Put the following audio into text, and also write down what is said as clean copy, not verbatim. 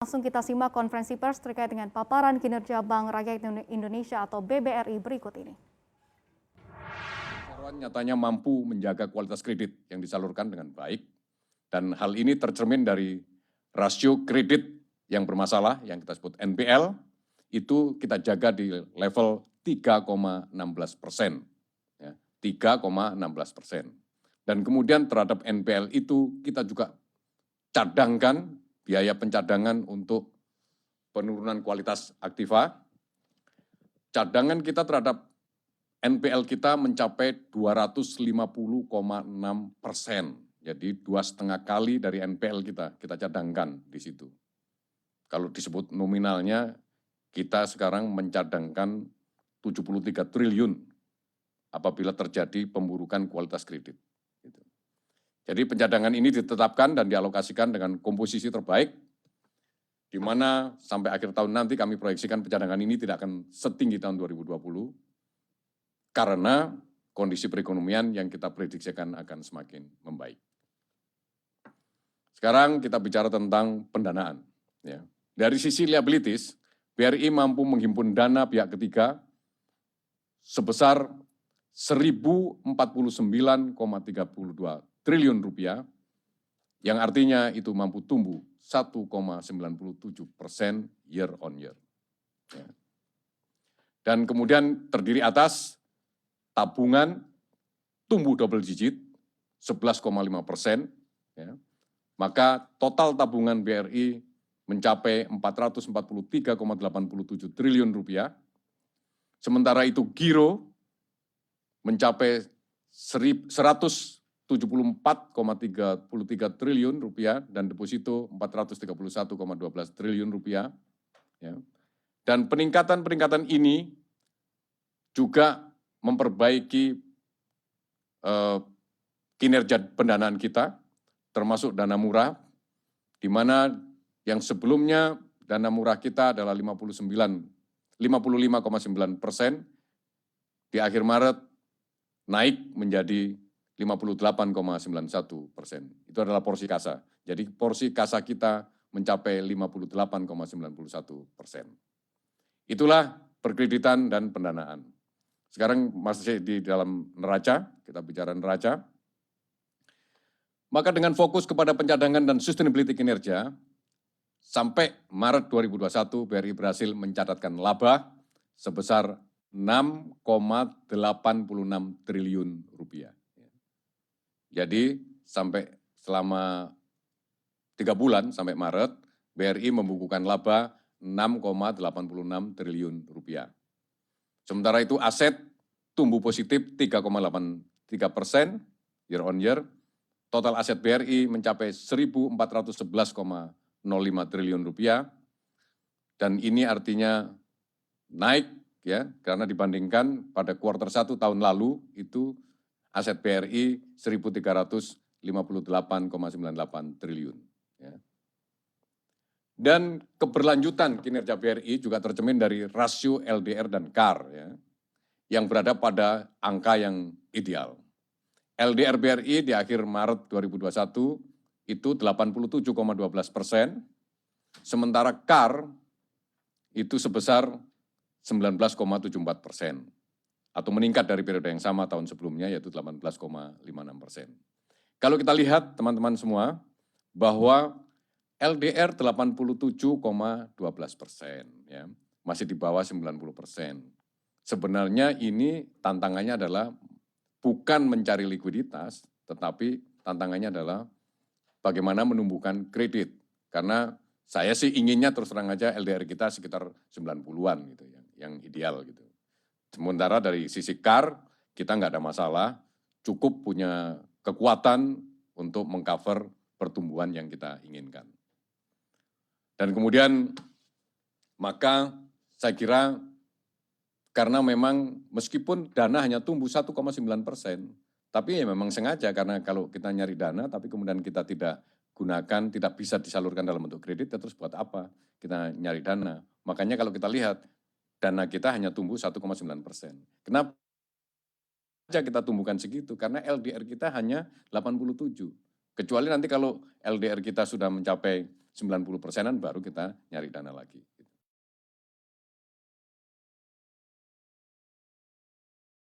Langsung kita simak konferensi pers terkait dengan paparan kinerja Bank Rakyat Indonesia atau BBRI berikut ini. Nyatanya mampu menjaga kualitas kredit yang disalurkan dengan baik, dan hal ini tercermin dari rasio kredit yang bermasalah, yang kita sebut NPL, itu kita jaga di level 3,16%. 3,16%. Dan kemudian terhadap NPL itu kita juga cadangkan biaya pencadangan untuk penurunan kualitas aktiva. Cadangan kita terhadap NPL kita mencapai 250,6%. Jadi 2,5 kali dari NPL kita cadangkan di situ. Kalau disebut nominalnya, kita sekarang mencadangkan 73 triliun apabila terjadi pemburukan kualitas kredit. Jadi pencadangan ini ditetapkan dan dialokasikan dengan komposisi terbaik, di mana sampai akhir tahun nanti kami proyeksikan pencadangan ini tidak akan setinggi tahun 2020, karena kondisi perekonomian yang kita prediksikan akan semakin membaik. Sekarang kita bicara tentang pendanaan. Ya. Dari sisi liabilities, BRI mampu menghimpun dana pihak ketiga sebesar 1.049,32 triliun rupiah, yang artinya itu mampu tumbuh 1,97% year on year. Ya. Dan kemudian terdiri atas tabungan tumbuh double digit 11,5%, ya. Maka total tabungan BRI mencapai 443,87 triliun rupiah, sementara itu giro mencapai 174,33 triliun rupiah dan deposito 431,12 triliun rupiah. Ya. Dan peningkatan ini juga memperbaiki kinerja pendanaan kita, termasuk dana murah, di mana yang sebelumnya dana murah kita adalah 55,9%, di akhir Maret naik menjadi 58,91%. Itu adalah porsi kasa. Jadi porsi kasa kita mencapai 58,91%. Itulah perkreditan dan pendanaan. Sekarang masih di dalam neraca, kita bicara neraca. Maka dengan fokus kepada pencadangan dan sustainability kinerja, sampai Maret 2021 BRI berhasil mencatatkan laba sebesar 6,86 triliun rupiah. Jadi sampai selama 3 bulan sampai Maret, BRI membukukan laba 6,86 triliun rupiah. Sementara itu aset tumbuh positif 3,83% year on year. Total aset BRI mencapai 1.411,05 triliun rupiah. Dan ini artinya naik, ya, karena dibandingkan pada kuartal 1 tahun lalu itu aset BRI 1.358,98 triliun. Ya. Dan keberlanjutan kinerja BRI juga tercermin dari rasio LDR dan CAR, ya, yang berada pada angka yang ideal. LDR BRI di akhir Maret 2021 itu 87,12%, sementara CAR itu sebesar 19,74%, atau meningkat dari periode yang sama tahun sebelumnya, yaitu 18,56%. Kalau kita lihat teman-teman semua, bahwa LDR 87,12%, ya, masih di bawah 90%. Sebenarnya ini tantangannya adalah bukan mencari likuiditas, tetapi tantangannya adalah bagaimana menumbuhkan kredit. Karena saya sih inginnya terus terang aja LDR kita sekitar 90-an gitu, yang ideal gitu. Sementara dari sisi CAR kita nggak ada masalah, cukup punya kekuatan untuk mengcover pertumbuhan yang kita inginkan. Dan kemudian maka saya kira karena memang meskipun dana hanya tumbuh 1,9%, tapi ya memang sengaja karena kalau kita nyari dana tapi kemudian kita tidak gunakan, tidak bisa disalurkan dalam bentuk kredit, ya terus buat apa kita nyari dana. Makanya kalau kita lihat dana kita hanya tumbuh 1,9%. Kenapa kita tumbuhkan segitu? Karena LDR kita hanya 87. Kecuali nanti kalau LDR kita sudah mencapai 90%-an baru kita nyari dana lagi.